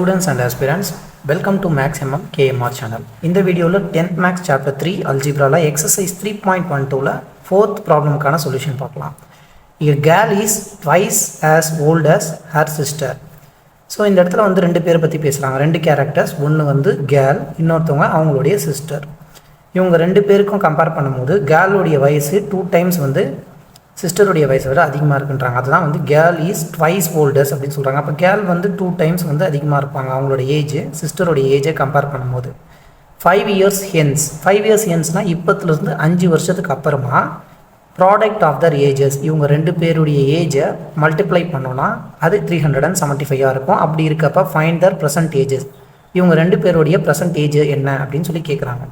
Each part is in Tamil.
students and aspirants, welcome to Mathsmmkmr channel. In the video, 10th Maths chapter 3 algebra exercise 3.12 fourth problem kana solution paakalam. A girl is twice as old as her sister. So இந்த இடத்துல வந்து ரெண்டு பேரை பற்றி பேசுகிறாங்க. ரெண்டு கேரக்டர்ஸ், ஒன்று வந்து கேர்ள், இன்னொருத்தவங்க அவங்களுடைய சிஸ்டர். இவங்க ரெண்டு பேருக்கும் கம்பேர் பண்ணும்போது கேர்ளுடைய வயசு 2 டைம்ஸ் வந்து சிஸ்டருடைய வயசை விட அதிகமாக இருக்குன்றாங்க. அதுதான் வந்து கேர்ள் இஸ் ட்வைஸ் ஓல்டர்ஸ் அப்படின்னு சொல்கிறாங்க. அப்போ கேர்ள் வந்து 2 டைம்ஸ் வந்து அதிகமாக இருப்பாங்க அவங்களோட ஏஜ் சிஸ்டருடைய ஏஜை கம்பேர் பண்ணும்போது. 5 years hence, 5 years henceனால் இப்போத்துலேருந்து 5 வருஷத்துக்கு அப்புறமா ப்ராடக்ட் ஆஃப் தர் ஏஜஸ், இவங்க ரெண்டு பேருடைய ஏஜை மல்டிப்ளை பண்ணோன்னா அது 375 இருக்கும். அப்படி இருக்கப்போ ஃபைண்ட் தர் ப்ரெசன்ட் ஏஜஸ், இவங்க ரெண்டு பேருடைய ப்ரெசன்ட் ஏஜ் என்ன அப்படின்னு சொல்லி கேட்குறாங்க.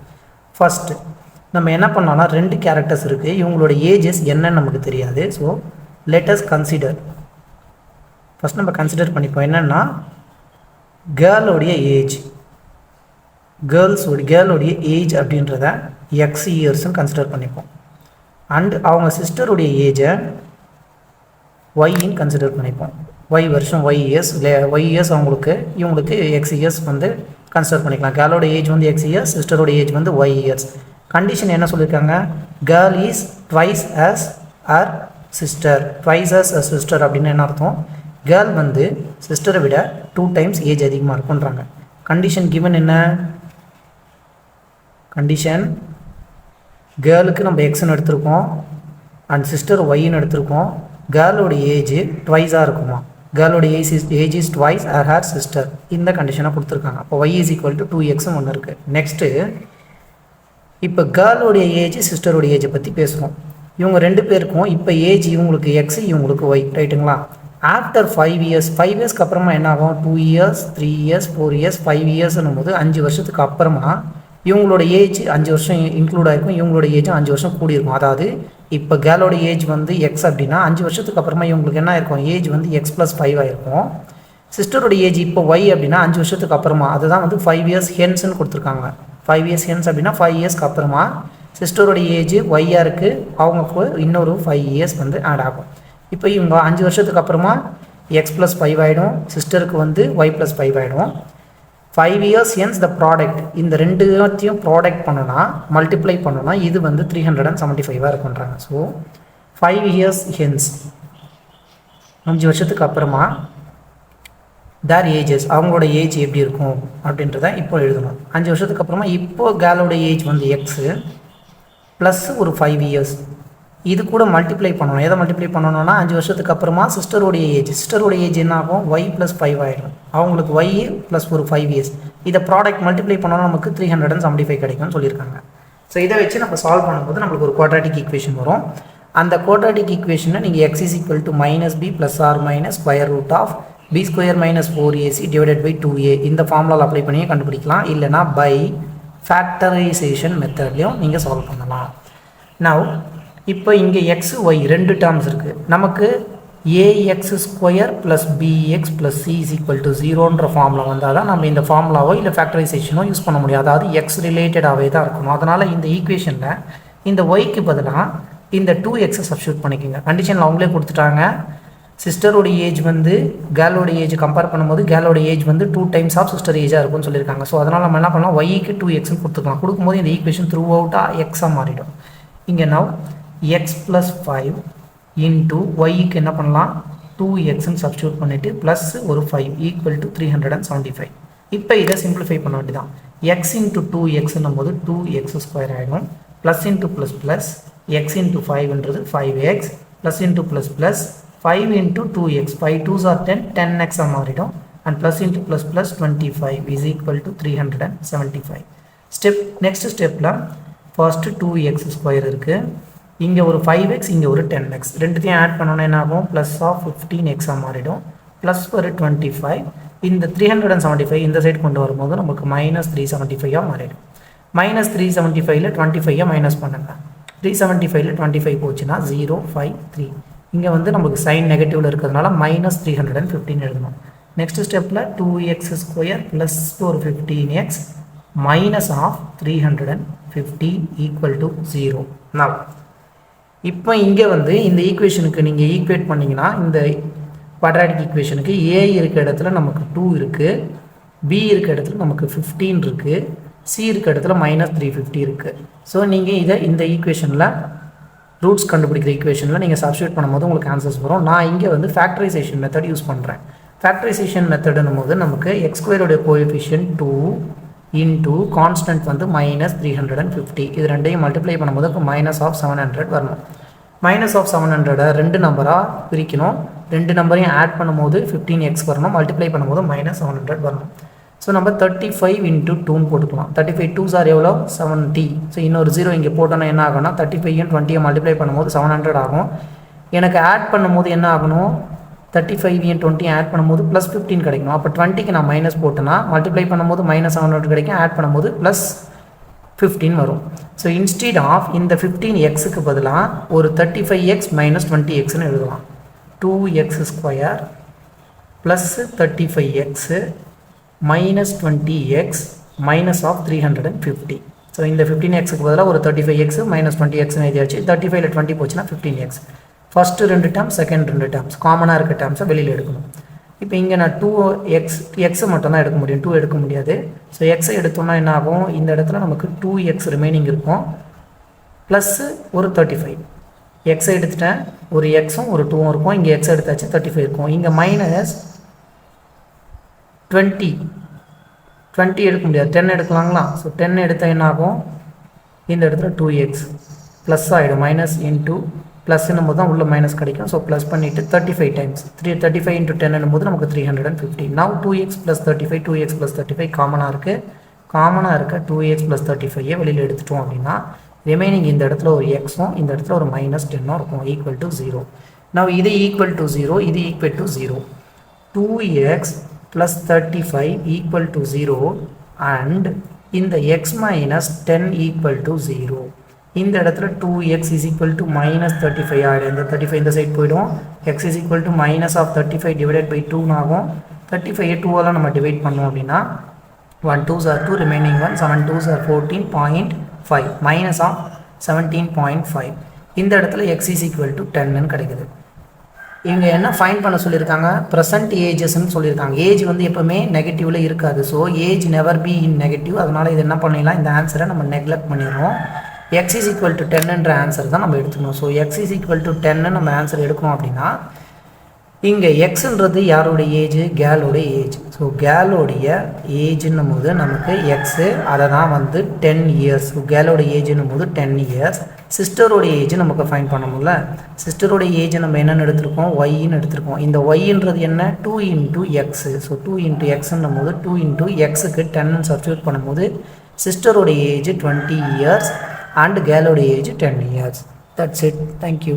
ஃபஸ்ட்டு நம்ம என்ன பண்ணோன்னா ரெண்டு கேரக்டர்ஸ் இருக்குது, இவங்களோட ஏஜஸ் என்னன்னு நமக்கு தெரியாது. So let's consider. ஃபஸ்ட் நம்ம கன்சிடர் பண்ணிப்போம் என்னென்னா கேர்ளோடைய ஏஜ், கேர்ளோடைய ஏஜ் அப்படின்றத X இயர்ஸ்ன்னு கன்சிடர் பண்ணிப்போம். அண்ட் அவங்க சிஸ்டருடைய ஏஜை ஒய்ன்னு கன்சிடர் பண்ணிப்போம். ஒய் வருஷம் ஒய் இயர்ஸ் அவங்களுக்கு, இவங்களுக்கு X இயர்ஸ் வந்து கன்சிடர் பண்ணிக்கலாம். கேர்ளோட ஏஜ் வந்து X இயர்ஸ், சிஸ்டரோட ஏஜ் வந்து Y இயர்ஸ். கண்டிஷன் என்ன சொல்லியிருக்காங்க, girl is twice as her sister. Twice as a sister அப்படின்னு என்ன அர்த்தம், கேர்ள் வந்து சிஸ்டரை விட 2 டைம்ஸ் ஏஜ் அதிகமாக இருக்குன்றாங்க. கண்டிஷன் கிவன் என்ன, கண்டிஷன் கேர்ளுக்கு நம்ம எக்ஸ்ன்னு எடுத்திருக்கோம் அண்ட் சிஸ்டர் ஒய்ன்னு எடுத்திருக்கோம். கேர்ளோட ஏஜ் ட்வைஸாக இருக்குமா, கேர்ளோட age is twice or her sister, இந்த கண்டிஷனை கொடுத்துருக்காங்க. அப்போ Y இஸ் ஈக்குவல் டு 2Xன்னு ஒன்று இருக்குது. நெக்ஸ்ட்டு இப்போ கேர்ளோடைய ஏஜ் சிஸ்டருடைய ஏஜை பற்றி பேசுகிறோம். இவங்க ரெண்டு பேருக்கும் இப்போ ஏஜ், இவங்களுக்கு X இவங்களுக்கு Y, ரைட்டுங்களா. ஆஃப்டர் 5 years, 5 இயர்ஸ்க்கு அப்புறமா என்ன ஆகும், 2 years 3 years 4 years 5 இயர்ஸ்னும் போது 5 வருஷத்துக்கு அப்புறமா இவங்களோட ஏஜ் 5 வருஷம் இன்க்ளூட் ஆகிருக்கும், இவங்களோட ஏஜும் 5 வருஷம் கூடியிருக்கும். அதாவது இப்போ கேர்ளோட ஏஜ் வந்து X அப்படின்னா 5 வருஷத்துக்கு அப்புறமா இவங்களுக்கு என்ன ஆயிருக்கும், ஏஜ் வந்து X+5 ஆகிருக்கும். சிஸ்டரோட ஏஜ் இப்போ Y அப்படின்னா 5 வருஷத்துக்கு அப்புறமா, அதுதான் வந்து 5 years ஹென்ஸ்ன்னு கொடுத்துருக்காங்க. 5 years ஹென்ஸ் அப்படின்னா 5 இயர்ஸ்க்கு அப்புறமா சிஸ்டரோட ஏஜ் ஒய்யாக இருக்குது, அவங்களுக்கு இன்னொரு 5 இயர்ஸ் வந்து ஆட் ஆகும். இப்போ இவங்க 5 வருஷத்துக்கு அப்புறமா X+5 ஆகிடும், சிஸ்டருக்கு வந்து Y+5 ஆகிடும். 5 years hence the product, இந்த ரெண்டுத்தையும் ப்ராடக்ட் பண்ணோன்னா மல்டிப்ளை பண்ணோன்னா இது வந்து 375 இருக்குன்றாங்க. ஸோ 5 years hence 5 வருஷத்துக்கு அப்புறமா தேர் ஏஜஸ், அவங்களோட ஏஜ் எப்படி இருக்கும் அப்படின்றத இப்போ எழுதணும். 5 வருஷத்துக்கு அப்புறமா இப்போது கேர்ளோட ஏஜ் வந்து எக்ஸு ப்ளஸ் ஒரு 5 இயர்ஸ், இது கூட மல்டிப்ளை பண்ணணும். எதை மல்டிப்ளை பண்ணணும்னா 5 வருஷத்துக்கு அப்புறமா சிஸ்டரோடைய ஏஜ் என்ன ஆகும், Y+5 ஆகிடும். அவங்களுக்கு Y ப்ளஸ் ஒரு 5 இயர்ஸ், இதை ப்ராடக்ட் மல்டிப்ளை பண்ணோன்னா நமக்கு 375 கிடைக்கும்னு சொல்லியிருக்காங்க. ஸோ இதை வச்சு நம்ம சால்வ் பண்ணும்போது நம்மளுக்கு ஒரு குவாட்ராட்டிக் ஈக்குவேஷன் வரும். அந்த குவாட்ராட்டிக் ஈக்குவேஷனை நீங்கள் X is equal to -b plus or minus square root of b square minus 4ac divided by 2a இந்த ஃபார்முலாவில் அப்ளை பண்ணியே கண்டுபிடிக்கலாம். இல்லைனா பை ஃபேக்டரைசேஷன் மெத்தட்லையும் நீங்கள் சால்வ் பண்ணலாம். நவ் இப்போ இங்கே எக்ஸ் ஒய் ரெண்டு டேர்ம்ஸ் இருக்குது. நமக்கு ax square plus bx plus c is equal to 0ன்ற ஃபார்முலா வந்தால் தான் நம்ம இந்த ஃபார்முலாவோ இல்லை ஃபேக்டரைசேஷனோ யூஸ் பண்ண முடியாது. அதாவது எக்ஸ் ரிலேட்டடாகவே தான் இருக்கணும். அதனால் இந்த ஈக்குவேஷனில் இந்த ஒய்க்கு பதிலாக இந்த 2x சப்ஸ்டியூட் பண்ணிக்கோங்க. கண்டிஷனில் அவங்களே கொடுத்துட்டாங்க, சிஸ்டரோட ஏஜ் வந்து கேர்ளோட ஏஜ் கம்பேர் பண்ணும்போது கேர்ளோட ஏஜ் வந்து 2 டைம்ஸ் ஆஃப் சிஸ்டர் ஏஜாக இருக்கும்னு சொல்லியிருக்காங்க. ஸோ அதனால் நம்ம என்ன பண்ணலாம், ஒய்க்கு 2xன்னு கொடுத்துக்கலாம். கொடுக்கும்போது இந்த ஈக்குவேஷன் த்ரூ அவுட்டாக எக்ஸாக மாறிடும். இங்கே நவ் X+5 இன்ட்டு ஒய்க்கு என்ன பண்ணலாம், 2xன்னு சப்ஸ்டியூட் பண்ணிவிட்டு ப்ளஸ் ஒரு 5 ஈக்குவல் டு 375. இப்போ இதை சிம்பிளிஃபை பண்ண வேண்டியதான். x இன்ட்டு 2xன்னும் போது 2x² ஆகிடும். Plus into plus plus x into 5ன்றது 5x plus into plus plus 5 into 2x, 5 2s are 10, 10x மாறிடும். and plus into plus plus 25 is equal to 375. next stepல first 2x square இருக்குது, இங்கே ஒரு 5x இங்கே ஒரு 10x, ரெண்டுத்தையும் ஆட் பண்ணோன்னா என்ன ஆகும், plus of 15x மாறிடும். plus ஒரு 25, இந்த 375 இந்த சைடு கொண்டு வரும்போது நமக்கு -375 மாறிடும். -375ல் 25 மைனஸ் பண்ணுங்க. 375ல் 25 போச்சுன்னா 053. இங்கே வந்து நமக்கு சைன் நெகட்டிவில் இருக்கிறதுனால -315 எழுதணும். நெக்ஸ்ட் ஸ்டெப்பில் 2x ஸ்கொயர் ப்ளஸ் ஒரு 15x minus of 350 equal to 0. நான் இப்போ இங்கே வந்து இந்த ஈக்குவேஷனுக்கு நீங்கள் ஈக்குவேட் பண்ணிங்கன்னா இந்த குவாட்ராட்டிக் ஈக்குவேஷனுக்கு a இருக்க இடத்துல நமக்கு 2 இருக்குது, B இருக்க இடத்துல நமக்கு 15 இருக்குது, C இருக்க இடத்துல -350 இருக்குது. ஸோ நீங்கள் இதை இந்த ஈக்குவேஷனில் ரூட்ஸ் கண்டுபிடிக்கிற ஈக்குவேஷனில் நீங்கள் சப்ஸ்டியூட் பண்ணும்போது உங்களுக்கு ஆன்சர்ஸ் வரும். நான் இங்கே வந்து ஃபேக்டரைசேஷன் மெத்தட் யூஸ் பண்ணுறேன். ஃபேக்டரைசேஷன் மெத்தடுன்னும் போது நமக்கு x2 கோஎஃபிஷியன்ட் 2 இன்டூ கான்ஸ்டன்ட் வந்து -350, இது ரெண்டையும் மல்டிப்ளை பண்ணும்போது -700 வரணும். -700 ரெண்டு நம்பராக பிரிக்கணும், ரெண்டு நம்பரையும் ஆட் பண்ணும்போது 15x வரணும், மல்டிப்ளை பண்ணும்போது -700 வரணும். ஸோ நம்ம 35 இன்ட்டு 2 போட்டுக்கலாம். 35 2s ஆர் எவ்வளோ 70. ஸோ இன்னொரு 0 இங்கே போட்டோன்னா என்ன ஆகும்னா 35 20 மல்டிப்ளை பண்ணும்போது 700 ஆகும். எனக்கு ஆட் பண்ணும்போது என்ன ஆகணும், 35 20 ஆட் பண்ணும்போது +15 கிடைக்கணும். அப்போ 20க்கு நான் மைனஸ் போட்டேன்னா மல்டிப்ளை பண்ணும்போது -700 கிடைக்கும், ஆட் பண்ணும்போது +15 வரும். ஸோ இன்ஸ்டீட் ஆஃப் இந்த 15xக்கு பதிலாக ஒரு 35x - 20xன்னு எழுதலாம். 2x² + 35x -20x -350. ஸோ இந்த 15xக்கு பதிலாக ஒரு 35x - 20xன்னு எழுதியாச்சு. 35ல் 20 போச்சுன்னா 15x. ஃபஸ்ட்டு ரெண்டு டேர்ம்ஸ், செகண்ட் ரெண்டு டேர்ம்ஸ், காமனாக இருக்க டேர்ம்ஸை வெளியில் எடுக்கணும். இப்போ இங்கே நான் 2x மட்டும் தான் எடுக்க முடியும், 2 எடுக்க முடியாது. ஸோ எக்ஸை எடுத்தோம்னா என்ன ஆகும், இந்த இடத்துல நமக்கு 2x ரிமைனிங் இருக்கும் ப்ளஸ் ஒரு 35. எக்ஸை எடுத்துட்டேன், ஒரு எக்ஸும் ஒரு 2ம் இருக்கும். இங்கே எக்ஸ் எடுத்தாச்சு 35 இருக்கும். இங்கே -20 எடுக்க முடியாது, 10 எடுக்கலாங்களா? ஸோ 10 எடுத்தால் என்ன ஆகும், இந்த இடத்துல 2x ப்ளஸ் ஆகிடும். மைனஸ் இன்ட்டு ப்ளஸ்ன்னும் போது தான் உள்ள மைனஸ் கிடைக்கும். ஸோ ப்ளஸ் பண்ணிவிட்டு 35 டைம்ஸ் 35 × 10 போது நமக்கு 350. நவ் 2x + 35 2x + 35 காமனாக இருக்குது. காமனாக இருக்க 2x + 35 வெளியில் எடுத்துட்டோம் அப்படின்னா ரிமைனிங் இந்த இடத்துல ஒரு எக்ஸும் இந்த இடத்துல ஒரு -10 இருக்கும், ஈக்குவல் டு 0. நவ் இது ஈக்குவல் டு 0, இது equal to 0. 2x + 35 equal to 0 and இந்த x - 10 ஈக்குவல் டு 0. இந்த இடத்துல 2x = -35 ஆகிடும். இந்த 35 இந்த சைட் போய்டும். x = -35 / 2 ஆகும். 35 2ஆல் நம்ம டிவைட் பண்ணோம் அப்படின்னா 1 2s are 2, remaining 1 7 2s are 14.5 -17.5. இந்த இடத்துல x = 10ன்னு கிடைக்குது. இவங்க என்ன ஃபைண்ட் பண்ண சொல்லியிருக்காங்க, ப்ரெசன்ட் ஏஜஸ்ன்னு சொல்லியிருக்காங்க. ஏஜ் வந்து எப்போவுமே நெகட்டிவில் இருக்காது. So age never be in negative. அதனால் இது என்ன பண்ணிடலாம், இந்த ஆன்சரை நம்ம நெக்லெக்ட் பண்ணிடுறோம். x = 10ன்ற ஆன்சர் தான் நம்ம எடுத்துக்கணும். ஸோ x = 10 நம்ம ஆன்சர் எடுக்கணும் அப்படின்னா இங்கே எக்ஸுன்றது யாரோடைய ஏஜ், கேலோடைய ஏஜ். ஸோ கேலோடைய ஏஜ்ன்னும் போது நமக்கு எக்ஸு, அதை தான் வந்து 10 இயர்ஸ். ஸோ கேலோடைய ஏஜ்னும் போது 10 இயர்ஸ். சிஸ்டரோடைய ஏஜ் நமக்கு ஃபைன் பண்ண முடியல. சிஸ்டரோடைய ஏஜ் நம்ம என்னென்னு எடுத்திருக்கோம், ஒய்ன்னு எடுத்திருக்கோம். இந்த ஒய்ன்றது என்ன, 2 × x. ஸோ 2 × xன்னும் போது 2 × xக்கு 10ன்னு சப்ஸ்டியூட் பண்ணும்போது சிஸ்டரோடைய ஏஜ் 20 இயர்ஸ் and galloடைய age 10 years. That's it. Thank you.